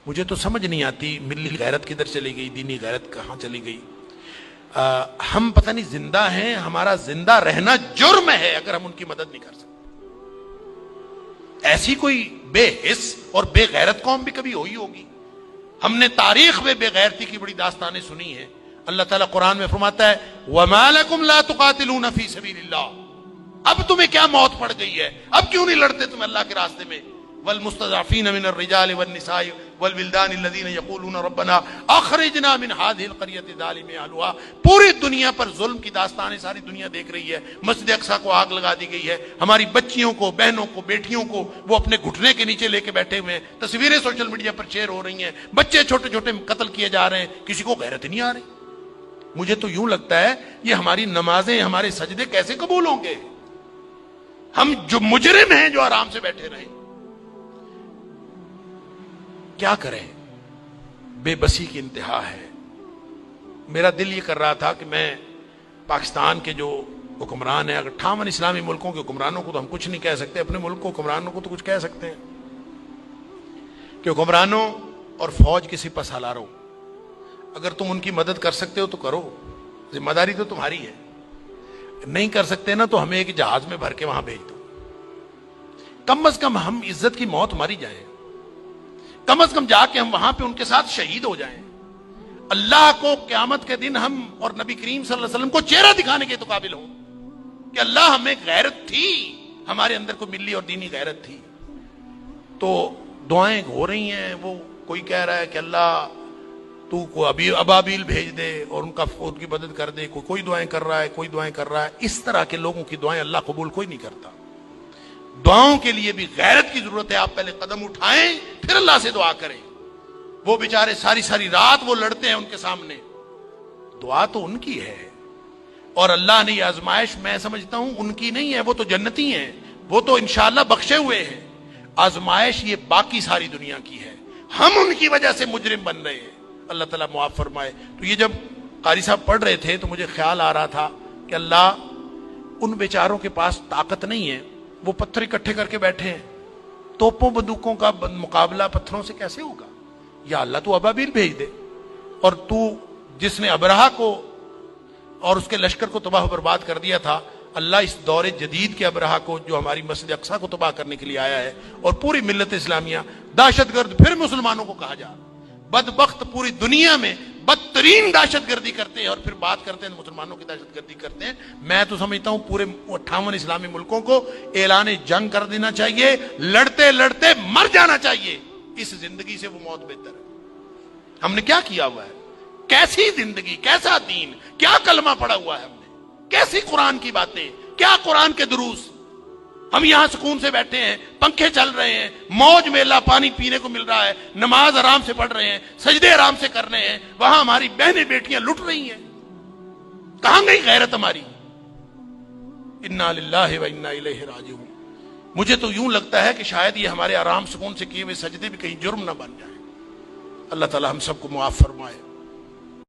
مجھے تو سمجھ نہیں آتی ملی غیرت کدھر چلی گئی، دینی غیرت کہاں چلی گئی۔ ہم پتہ نہیں زندہ ہیں، ہمارا زندہ رہنا جرم ہے اگر ہم ان کی مدد نہیں کر سکتے۔ ایسی کوئی بے حس اور بے غیرت قوم بھی کبھی ہوئی ہوگی؟ ہم نے تاریخ میں بے غیرتی کی بڑی داستانیں سنی ہیں۔ اللہ تعالیٰ قرآن میں فرماتا ہے وَمَا لَكُمْ لَا تُقَاتِلُونَ فِي سَبِيلِ اللَّهِ، اب تمہیں کیا موت پڑ گئی ہے، اب کیوں نہیں لڑتے تم اللہ کے راستے میں؟ وَالْمُسْتَضْعَفِينَ مِنَ الرِّجَالِ وَالنِّسَاءِ وَالْوِلْدَانِ الَّذِينَ يَقُولُونَ رَبَّنَا أَخْرِجْنَا مِنْ هَذِهِ الْقَرْيَةِ ظَالِمِ أَهْلُهَا، پوری دنیا پر ظلم کی داستانیں ساری دنیا دیکھ رہی ہے۔ مسجد اقصیٰ کو آگ لگا دی گئی ہے، ہماری بچیوں کو، بہنوں کو، بیٹیوں کو وہ اپنے گھٹنے کے نیچے لے کے بیٹھے ہوئے ہیں، تصویریں سوشل میڈیا پر شیئر ہو رہی ہیں، بچے چھوٹے چھوٹے قتل کیے جا رہے ہیں، کسی کو غیرت نہیں آ رہی۔ مجھے تو یوں لگتا ہے یہ ہماری نمازیں، ہمارے سجدے کیسے قبول ہوں گے؟ ہم جو مجرم ہیں جو آرام سے بیٹھے رہیں، کیا کریں؟ بے بسی کی انتہا ہے۔ میرا دل یہ کر رہا تھا کہ میں پاکستان کے جو حکمران ہیں، اگر 58 اسلامی ملکوں کے حکمرانوں کو تو ہم کچھ نہیں کہہ سکتے، اپنے ملک کو حکمرانوں کو تو کچھ کہہ سکتے ہیں کہ حکمرانوں اور فوج کے سپہ سالاروں، اگر تم ان کی مدد کر سکتے ہو تو کرو، ذمہ داری تو تمہاری ہے۔ نہیں کر سکتے نا تو ہمیں ایک جہاز میں بھر کے وہاں بھیج دو، کم از کم ہم عزت کی موت ماری جائیں، کم از کم جا کے ہم وہاں پہ ان کے ساتھ شہید ہو جائیں، اللہ کو قیامت کے دن ہم اور نبی کریم صلی اللہ علیہ وسلم کو چہرہ دکھانے کے تو قابل ہوں کہ اللہ ہمیں غیرت تھی، ہمارے اندر کو ملی اور دینی غیرت تھی۔ تو دعائیں ہو رہی ہیں، وہ کوئی کہہ رہا ہے کہ اللہ تو کو ابابیل بھیج دے اور ان کی مدد کر دے، کوئی دعائیں کر رہا ہے، کوئی دعائیں کر رہا ہے۔ اس طرح کے لوگوں کی دعائیں اللہ قبول کوئی نہیں کرتا۔ دعاؤں کے لیے بھی غیرت کی ضرورت ہے، آپ پہلے قدم اٹھائیں پھر اللہ سے دعا کریں۔ وہ بیچارے ساری ساری رات وہ لڑتے ہیں ان کے سامنے، دعا تو ان کی ہے، اور اللہ نے یہ آزمائش میں سمجھتا ہوں ان کی نہیں ہے، وہ تو جنتی ہیں، وہ تو انشاءاللہ بخشے ہوئے ہیں۔ آزمائش یہ باقی ساری دنیا کی ہے، ہم ان کی وجہ سے مجرم بن رہے ہیں، اللہ تعالیٰ معاف فرمائے۔ تو یہ جب قاری صاحب پڑھ رہے تھے تو مجھے خیال آ رہا تھا کہ اللہ ان بیچاروں کے پاس طاقت نہیں ہے، وہ پتھر اکٹھے کر کے بیٹھے ہیں، توپوں بندوقوں کا مقابلہ پتھروں سے کیسے ہوگا؟ یا اللہ تو ابابیل بھیج دے، اور تو جس نے ابرہہ کو اور اس کے لشکر کو تباہ و برباد کر دیا تھا، اللہ اس دور جدید کے ابرہہ کو جو ہماری مسجد اقصیٰ کو تباہ کرنے کے لیے آیا ہے، اور پوری ملت اسلامیہ دہشت گرد پھر مسلمانوں کو کہا جا، بدبخت پوری دنیا میں بدترین دہشت گردی کرتے ہیں اور پھر بات کرتے ہیں مسلمانوں کی دہشت گردی کرتے ہیں۔ میں تو سمجھتا ہوں پورے 58 اسلامی ملکوں کو اعلان جنگ کر دینا چاہیے، لڑتے لڑتے مر جانا چاہیے، اس زندگی سے وہ موت بہتر ہے۔ ہم نے کیا کیا ہوا ہے؟ کیسی زندگی، کیسا دین، کیا کلمہ پڑھا ہوا ہے ہم نے، کیسی قرآن کی باتیں، کیا قرآن کے دروس۔ ہم یہاں سکون سے بیٹھے ہیں، پنکھے چل رہے ہیں، موج میلہ پانی پینے کو مل رہا ہے، نماز آرام سے پڑھ رہے ہیں، سجدے آرام سے کر رہے ہیں، وہاں ہماری بہنیں بیٹیاں لٹ رہی ہیں۔ کہاں گئی غیرت ہماری؟ انا للہ و انا الیہ راجعون۔ مجھے تو یوں لگتا ہے کہ شاید یہ ہمارے آرام سکون سے کیے ہوئے سجدے بھی کہیں جرم نہ بن جائیں۔ اللہ تعالی ہم سب کو معاف فرمائے۔